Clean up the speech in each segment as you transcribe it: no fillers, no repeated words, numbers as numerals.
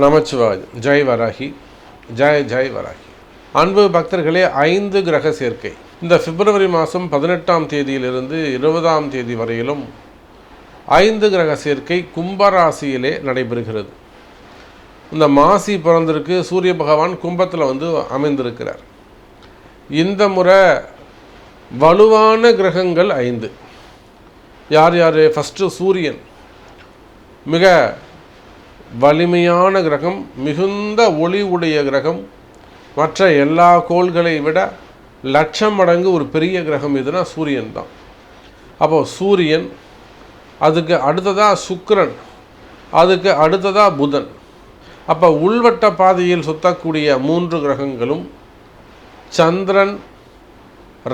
நமச்சிவாய். ஜெய் வராகி, ஜெய் வராகி. அன்பு பக்தர்களே, 5 கிரக சேர்க்கை இந்த பிப்ரவரி மாதம் 18ஆம் தேதியிலிருந்து 20ஆம் தேதி வரையிலும் 5 கிரக சேர்க்கை கும்பராசியிலே நடைபெறுகிறது. இந்த மாசி பிறந்திருக்கு, சூரிய பகவான் கும்பத்தில் அமைந்திருக்கிறார். இந்த முறை வலுவான கிரகங்கள் 5. யார் யார்? ஃபஸ்ட்டு சூரியன், மிக வலிமையான கிரகம், மிகுந்த ஒளி உடைய கிரகம், மற்ற எல்லா கோள்களை விட லட்சம் மடங்கு ஒரு பெரிய கிரகம் எதுனா சூரியன் தான். அப்போது சூரியன், அதுக்கு அடுத்ததாக சுக்கிரன், அதுக்கு அடுத்ததாக புதன். அப்போ உள்வட்ட பாதையில் சுற்றக்கூடிய 3 கிரகங்களும், சந்திரன்,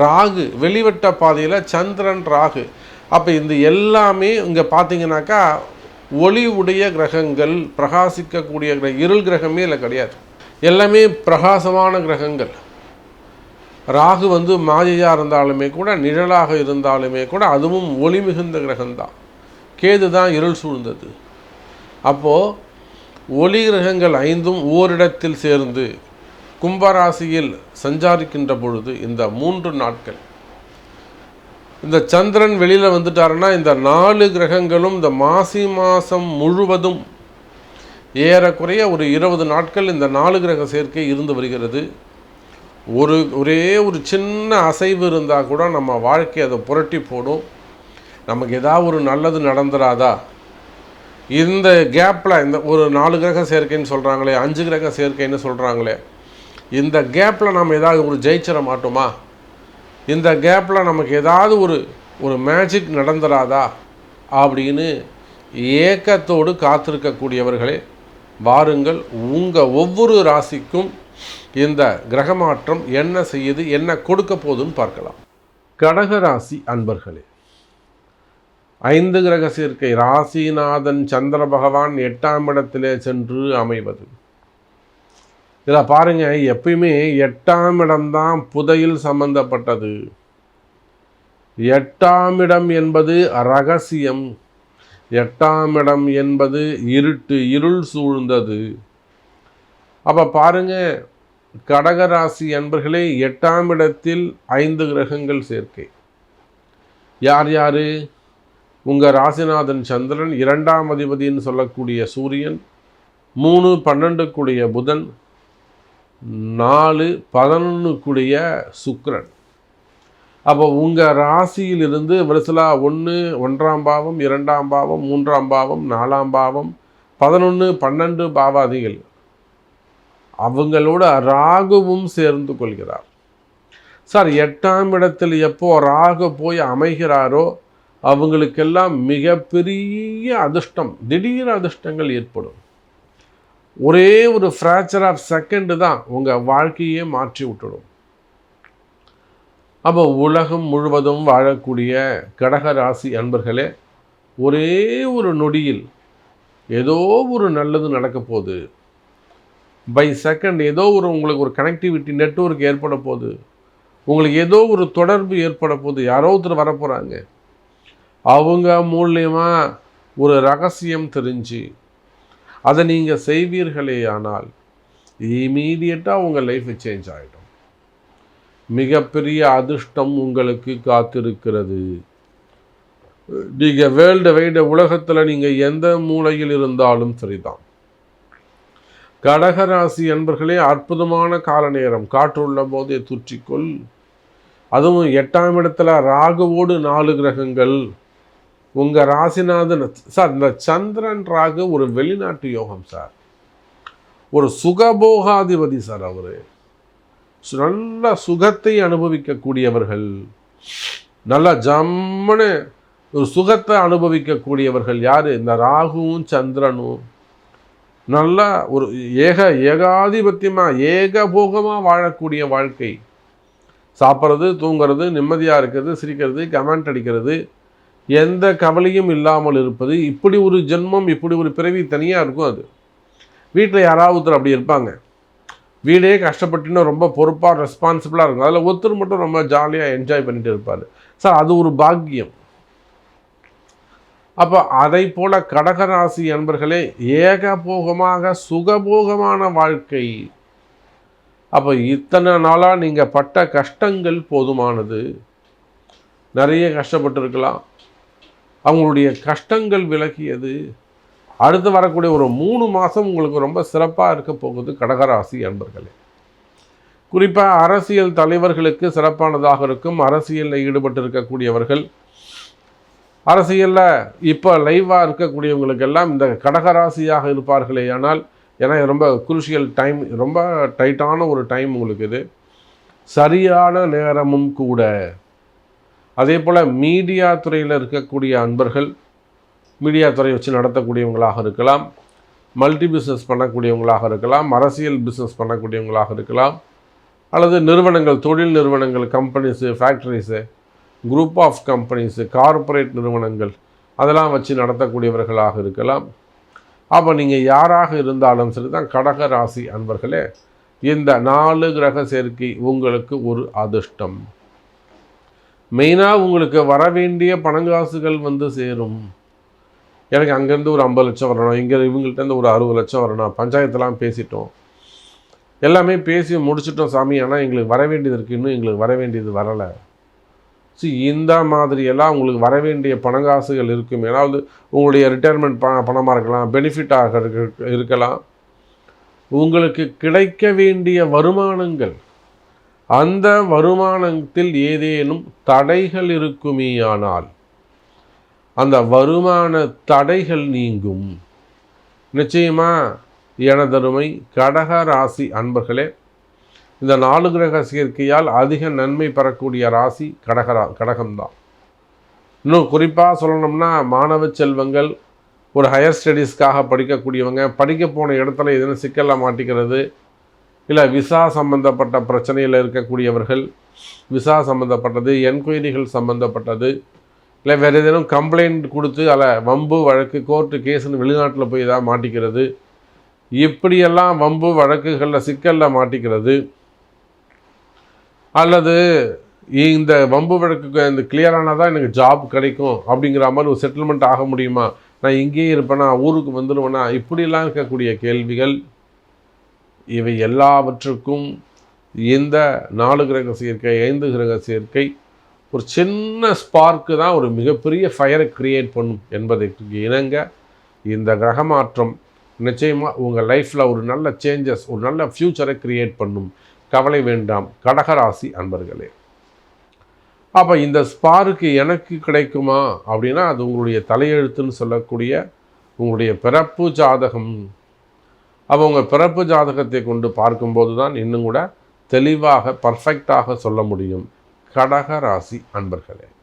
ராகு, வெளிவட்ட பாதையில் சந்திரன், ராகு. அப்போ இந்த எல்லாமே இங்கே பார்த்தீங்கன்னாக்கா ஒளி உடைய கிரகங்கள், பிரகாசிக்கக்கூடிய இருள் கிரகமே இல்லை, கிடையாது. எல்லாமே பிரகாசமான கிரகங்கள். ராகு மாயையாக இருந்தாலுமே கூட, நிழலாக இருந்தாலுமே கூட, அதுவும் ஒளி மிகுந்த கிரகம்தான். கேது தான் இருள் சூழ்ந்தது. அப்போது ஒளி கிரகங்கள் 5ம் ஓரிடத்தில் சேர்ந்து கும்பராசியில் சஞ்சாரிக்கின்ற பொழுது இந்த 3 நாட்கள், இந்த சந்திரன் வெளியில் வந்துட்டாருன்னா இந்த 4 கிரகங்களும் இந்த மாசி மாதம் முழுவதும் ஏறக்குறைய ஒரு 20 நாட்கள் இந்த 4 கிரக சேர்க்கை இருந்து வருகிறது. ஒரே ஒரு சின்ன அசைவு இருந்தால் கூட நம்ம வாழ்க்கை அதை புரட்டி போடும். நமக்கு ஏதாவது ஒரு நல்லது நடந்துடாதா? இந்த கேப்பில், இந்த ஒரு 4 கிரக சேர்க்கைன்னு சொல்கிறாங்களே, 5 கிரக சேர்க்கைன்னு சொல்கிறாங்களே, இந்த கேப்பில் நம்ம ஏதாவது ஒரு ஜெயிச்சிட மாட்டோமா? இந்த கேப்பில் நமக்கு ஏதாவது ஒரு மேஜிக் நடந்துடாதா அப்படின்னு ஏக்கத்தோடு காத்திருக்கக்கூடியவர்களே, வாருங்கள். உங்கள் ஒவ்வொரு ராசிக்கும் இந்த கிரக மாற்றம் என்ன செய்யுது, என்ன கொடுக்க போகுதுன்னு பார்க்கலாம். கடகராசி அன்பர்களே, 5 கிரக சேர்க்கை, ராசிநாதன் சந்திர பகவான் 8ஆம் இடத்திலே சென்று அமைவது. இதில் பாருங்கள், எப்பயுமே 8ஆம் இடம்தான் புதையில் சம்பந்தப்பட்டது. 8ஆம் இடம் என்பது ரகசியம். 8ஆம் இடம் என்பது இருட்டு, இருள் சூழ்ந்தது. அப்போ பாருங்கள், கடகராசி அன்பர்களே, 8ஆம் இடத்தில் 5 கிரகங்கள் சேர்க்கை. யார் யார்? உங்கள் ராசிநாதன் சந்திரன், 2ஆம் அதிபதினு சொல்லக்கூடிய சூரியன், 3, 12 கூடிய புதன், 4, 11 கூடிய சுக்கிரன். அப்போ உங்கள் ராசியிலிருந்து வரிசலா 1, 1ஆம் பாவம், 2ஆம் பாவம், 3ஆம் பாவம், 4ஆம் பாவம், 11, 12 பாவாதிகள், அவங்களோட ராகுவும் சேர்ந்து கொள்கிறார். சார், 8ஆம் இடத்தில் எப்போ ராகு போய் அமைகிறாரோ அவங்களுக்கெல்லாம் மிகப்பெரிய அதிர்ஷ்டம், திடீர் அதிர்ஷ்டங்கள் ஏற்படும். ஒரே ஒரு ஃப்ராக்சர் ஆஃப் செகண்டு தான் உங்கள் வாழ்க்கையே மாற்றி விட்டுடும். அப்போ உலகம் முழுவதும் வாழக்கூடிய கடகராசி அன்பர்களே, ஒரே ஒரு நொடியில் ஏதோ ஒரு நல்லது நடக்க போகுது. பை செகண்ட் ஏதோ உங்களுக்கு ஒரு கனெக்டிவிட்டி, நெட்வொர்க் ஏற்பட போகுது. உங்களுக்கு ஏதோ ஒரு தொடர்பு ஏற்பட போகுது. யாரோ ஒருத்தர் வரப்போகிறாங்க. அவங்க மூலியமாக ஒரு ரகசியம் தெரிஞ்சு அதை நீங்கள் செய்வீர்களே ஆனால் இமீடியட்டாக உங்கள் லைஃப் சேஞ்ச் ஆகிடும். மிகப்பெரிய அதிர்ஷ்டம் உங்களுக்கு காத்திருக்கிறது. நீங்கள் வேர்ல்டு வைடு உலகத்தில் நீங்கள் எந்த மூலையில் இருந்தாலும் சரிதான். கடகராசி அன்பர்களே, அற்புதமான கால நேரம். காற்றுள்ள போதே தூற்றிக்கொள். அதுவும் 8ஆம் இடத்துல ராகுவோடு 4 கிரகங்கள். உங்கள் ராசிநாதன் சார், இந்த சந்திரன் ராகு ஒரு வெளிநாட்டு யோகம் சார். ஒரு சுகபோகாதிபதி சார். அவர் நல்ல சுகத்தை அனுபவிக்கக்கூடியவர்கள், நல்ல ஜம்மனு ஒரு சுகத்தை அனுபவிக்கக்கூடியவர்கள். யார்? இந்த ராகுவும் சந்திரனும். நல்லா ஒரு ஏகாதிபத்தியமாக, ஏகபோகமாக வாழக்கூடிய வாழ்க்கை. சாப்பிட்றது, தூங்கிறது, நிம்மதியாக இருக்கிறது, சிரிக்கிறது, கமெண்ட் அடிக்கிறது, எந்த கவலையும் இல்லாமல் இருப்பது. இப்படி ஒரு ஜென்மம், இப்படி ஒரு பிறவி தனியாக இருக்கும். அது வீட்டில் யாராவது ஒருத்தர் அப்படி இருப்பாங்க. வீடே கஷ்டப்பட்டுன்னா ரொம்ப பொறுப்பாக, ரெஸ்பான்சிபிளாக இருக்கும். அதில் ஒருத்தர் மட்டும் ரொம்ப ஜாலியாக என்ஜாய் பண்ணிட்டு இருப்பார். சார், அது ஒரு பாக்கியம். அப்போ அதை போல கடகராசி அன்பர்களே, ஏகபோகமாக சுகபோகமான வாழ்க்கை. அப்போ இத்தனை நாளாக நீங்கள் பட்ட கஷ்டங்கள் போதுமானது. நிறைய கஷ்டப்பட்டுருக்கலாம், அவங்களுடைய கஷ்டங்கள் விலகியது. அடுத்து வரக்கூடிய ஒரு 3 மாதம் உங்களுக்கு ரொம்ப சிறப்பாக இருக்க போகுது கடகராசி அன்பர்களே. குறிப்பாக அரசியல் தலைவர்களுக்கு சிறப்பானதாக இருக்கும். அரசியலில் ஈடுபட்டு இருக்கக்கூடியவர்கள், அரசியலில் இப்போ லைவாக இருக்கக்கூடியவங்களுக்கெல்லாம் இந்த கடகராசியாக இருப்பார்களே. ஆனால் ஏன்னா ரொம்ப குரூஷியல் டைம், ரொம்ப டைட்டான ஒரு டைம் உங்களுக்கு இது. சரியான நேரமும் கூட. அதே போல் மீடியா துறையில் இருக்கக்கூடிய அன்பர்கள், மீடியா துறை வச்சு நடத்தக்கூடியவங்களாக இருக்கலாம், மல்டி பிஸ்னஸ் பண்ணக்கூடியவங்களாக இருக்கலாம், அரசியல் பிஸ்னஸ் பண்ணக்கூடியவங்களாக இருக்கலாம், அல்லது நிறுவனங்கள், தொழில் நிறுவனங்கள், companies, factories, group of companies, corporate நிறுவனங்கள், அதெல்லாம் வச்சு நடத்தக்கூடியவர்களாக இருக்கலாம். அப்போ நீங்கள் யாராக இருந்தாலும் சரி தான் கடக ராசி அன்பர்களே, இந்த 4 கிரக சேர்க்கை உங்களுக்கு ஒரு அதிர்ஷ்டம். மெயினாக உங்களுக்கு வர வேண்டிய பணங்காசுகள் வந்து சேரும். எனக்கு அங்கேருந்து ஒரு 50 லட்சம் வரணும், இங்கே இவங்கள்ட்டேருந்து ஒரு 60 லட்சம் வரணும், பஞ்சாயத்தெல்லாம் பேசிட்டோம், எல்லாமே பேசி முடிச்சிட்டோம் சாமி, ஆனால் எங்களுக்கு வர வேண்டியது இருக்குது, இன்னும் எங்களுக்கு வர வேண்டியது வரலை. இந்த மாதிரியெல்லாம் உங்களுக்கு வர வேண்டிய பணங்காசுகள் இருக்கும். ஏதாவது உங்களுடைய ரிட்டையர்மெண்ட் பணமாக இருக்கலாம், பெனிஃபிட்டாக இருக்கலாம், உங்களுக்கு கிடைக்க வேண்டிய வருமானங்கள், அந்த வருமானத்தில் ஏதேனும் தடைகள் இருக்குமேயானால் அந்த வருமான தடைகள் நீங்கும். நிச்சயமாக எனதருமை கடக ராசி அன்பர்களே, இந்த 4 கிரக சேர்க்கையால் அதிக நன்மை பெறக்கூடிய ராசி கடகம்தான். இன்னும் குறிப்பாக சொல்லணும்னா, மாணவ செல்வங்கள், ஒரு ஹையர் ஸ்டடீஸ்க்காக படிக்கக்கூடியவங்க, படிக்க போன இடத்துல எதுவும் சிக்கலில் மாட்டிக்கிறது, இல்லை விசா சம்பந்தப்பட்ட பிரச்சனையில் இருக்கக்கூடியவர்கள், விசா சம்மந்தப்பட்டது, என்கொயரிகள் சம்மந்தப்பட்டது, இல்லை வேறு ஏதேனும் கம்ப்ளைண்ட் கொடுத்து அதில் வம்பு வழக்கு, கோர்ட்டு கேஸுன்னு வெளிநாட்டில் போய் ஏதாவது மாட்டிக்கிறது, இப்படியெல்லாம் வம்பு வழக்குகளில் சிக்கலில் மாட்டிக்கிறது, அல்லது இந்த வம்பு வழக்கு இந்த கிளியரானால் தான் எனக்கு ஜாப் கிடைக்கும் அப்படிங்கிற மாதிரி ஒரு செட்டில்மெண்ட் ஆக முடியுமா, நான் இங்கேயே இருப்பேனா, ஊருக்கு வந்துடுவேனா, இப்படிலாம் இருக்கக்கூடிய கேள்விகள், இவை எல்லாவற்றுக்கும் இந்த 4 கிரக சேர்க்கை, 5 கிரக சேர்க்கை ஒரு சின்ன ஸ்பார்க்கு தான் ஒரு மிகப்பெரிய ஃபயரை கிரியேட் பண்ணும் என்பதற்கு இணங்க இந்த கிரக மாற்றம் நிச்சயமாக உங்கள் லைஃப்பில் ஒரு நல்ல சேஞ்சஸ், ஒரு நல்ல ஃப்யூச்சரை கிரியேட் பண்ணும். கவலை வேண்டாம் கடகராசி அன்பர்களே. அப்போ இந்த ஸ்பார்க்கு எனக்கு கிடைக்குமா அப்படின்னா, அது உங்களுடைய தலையெழுத்துன்னு சொல்லக்கூடிய உங்களுடைய பிறப்பு ஜாதகம். அப்போ உங்கள் பிறப்பு ஜாதகத்தை கொண்டு பார்க்கும்போது தான் இன்னும் கூட தெளிவாக பர்ஃபெக்டாக சொல்ல முடியும் கடக ராசி அன்பர்களே.